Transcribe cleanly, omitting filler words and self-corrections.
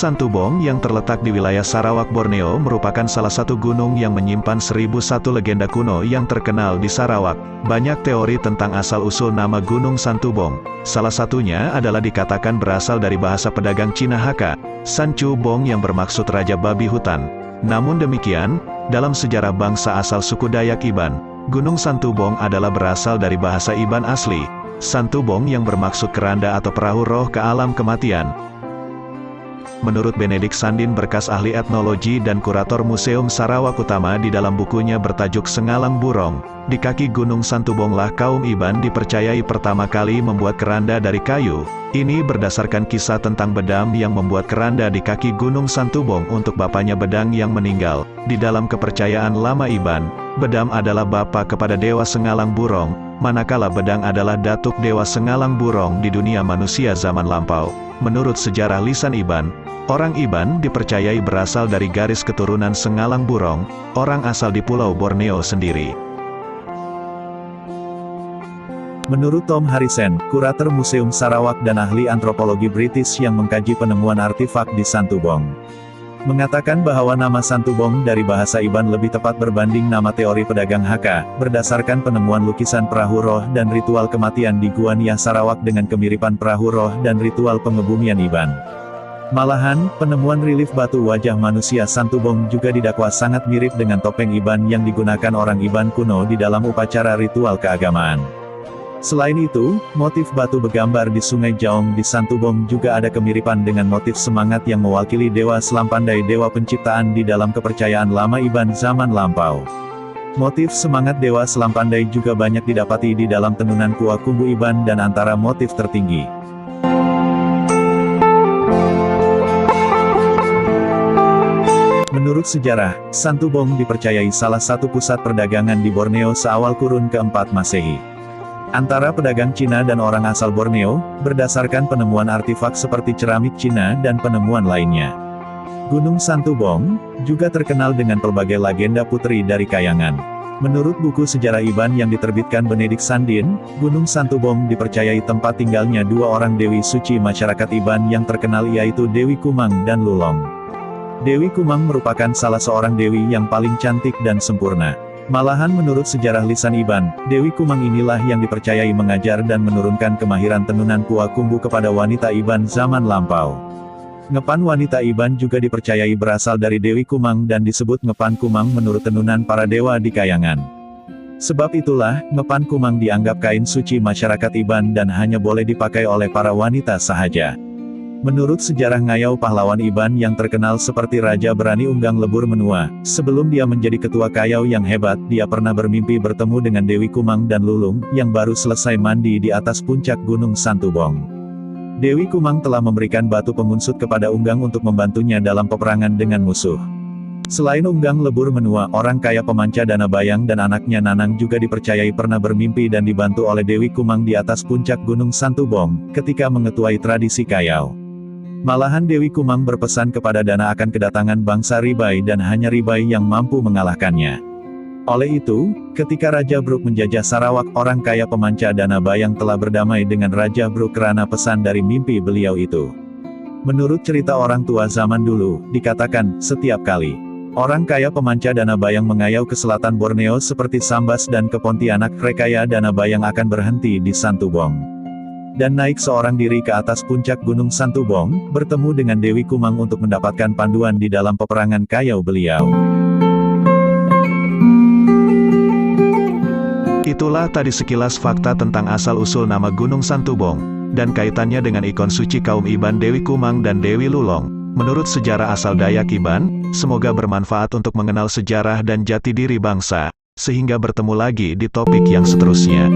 Santubong yang terletak di wilayah Sarawak, Borneo merupakan salah satu gunung yang menyimpan 1001 legenda kuno yang terkenal di Sarawak. Banyak teori tentang asal-usul nama Gunung Santubong. Salah satunya adalah dikatakan berasal dari bahasa pedagang Cina Hakka, Sancu Bong yang bermaksud Raja Babi Hutan. Namun demikian, dalam sejarah bangsa asal suku Dayak Iban, Gunung Santubong adalah berasal dari bahasa Iban asli, Santubong yang bermaksud keranda atau perahu roh ke alam kematian. Menurut Benedict Sandin, bekas ahli etnologi dan kurator Museum Sarawak Utama, di dalam bukunya bertajuk Sengalang Burong, di kaki Gunung Santubonglah kaum Iban dipercayai pertama kali membuat keranda dari kayu. Ini berdasarkan kisah tentang Bedam yang membuat keranda di kaki Gunung Santubong untuk bapaknya Bedang yang meninggal. Di dalam kepercayaan lama Iban, Bedam adalah bapa kepada Dewa Sengalang Burong, manakala Bedang adalah datuk Dewa Sengalang Burong di dunia manusia zaman lampau. Menurut sejarah lisan Iban, orang Iban dipercayai berasal dari garis keturunan Sengalang Burong, orang asal di Pulau Borneo sendiri. Menurut Tom Harrison, kurator Museum Sarawak dan ahli antropologi British yang mengkaji penemuan artefak di Santubong, mengatakan bahwa nama Santubong dari bahasa Iban lebih tepat berbanding nama teori pedagang Hakka, berdasarkan penemuan lukisan perahu roh dan ritual kematian di Gua Niah Sarawak dengan kemiripan perahu roh dan ritual pengebumian Iban. Malahan, penemuan relief batu wajah manusia Santubong juga didakwa sangat mirip dengan topeng Iban yang digunakan orang Iban kuno di dalam upacara ritual keagamaan. Selain itu, motif batu bergambar di Sungai Jaong di Santubong juga ada kemiripan dengan motif semangat yang mewakili Dewa Selampandai, dewa penciptaan di dalam kepercayaan lama Iban zaman lampau. Motif semangat Dewa Selampandai juga banyak didapati di dalam tenunan Kuah Kumbu Iban dan antara motif tertinggi. Menurut sejarah, Santubong dipercayai salah satu pusat perdagangan di Borneo seawal kurun keempat Masehi. Antara pedagang Cina dan orang asal Borneo, berdasarkan penemuan artefak seperti keramik Cina dan penemuan lainnya. Gunung Santubong juga terkenal dengan pelbagai legenda putri dari kayangan. Menurut buku sejarah Iban yang diterbitkan Benedict Sandin, Gunung Santubong dipercayai tempat tinggalnya dua orang dewi suci masyarakat Iban yang terkenal, yaitu Dewi Kumang dan Lulong. Dewi Kumang merupakan salah seorang dewi yang paling cantik dan sempurna. Malahan menurut sejarah lisan Iban, Dewi Kumang inilah yang dipercayai mengajar dan menurunkan kemahiran tenunan Kuah Kumbu kepada wanita Iban zaman lampau. Ngepan wanita Iban juga dipercayai berasal dari Dewi Kumang dan disebut Ngepan Kumang menurut tenunan para dewa di kayangan. Sebab itulah, Ngepan Kumang dianggap kain suci masyarakat Iban dan hanya boleh dipakai oleh para wanita sahaja. Menurut sejarah ngayau pahlawan Iban yang terkenal seperti Raja Berani Unggang Lebur Menua, sebelum dia menjadi ketua kayau yang hebat, dia pernah bermimpi bertemu dengan Dewi Kumang dan Lulung, yang baru selesai mandi di atas puncak Gunung Santubong. Dewi Kumang telah memberikan batu pengunsut kepada Unggang untuk membantunya dalam peperangan dengan musuh. Selain Unggang Lebur Menua, orang kaya pemanca Dana Bayang dan anaknya Nanang juga dipercayai pernah bermimpi dan dibantu oleh Dewi Kumang di atas puncak Gunung Santubong, ketika mengetuai tradisi kayau. Malahan Dewi Kumang berpesan kepada Dana akan kedatangan bangsa Ribai dan hanya Ribai yang mampu mengalahkannya. Oleh itu, ketika Raja Bruk menjajah Sarawak, orang kaya pemanca Dana Bayang telah berdamai dengan Raja Bruk karena pesan dari mimpi beliau itu. Menurut cerita orang tua zaman dulu, dikatakan, setiap kali orang kaya pemanca Dana Bayang mengayau ke selatan Borneo seperti Sambas dan ke Pontianak, rekaya Dana Bayang akan berhenti di Santubong dan naik seorang diri ke atas puncak Gunung Santubong, bertemu dengan Dewi Kumang untuk mendapatkan panduan di dalam peperangan kayau beliau. Itulah tadi sekilas fakta tentang asal-usul nama Gunung Santubong, dan kaitannya dengan ikon suci kaum Iban Dewi Kumang dan Dewi Lulong. Menurut sejarah asal Dayak Iban, semoga bermanfaat untuk mengenal sejarah dan jati diri bangsa, sehingga bertemu lagi di topik yang seterusnya.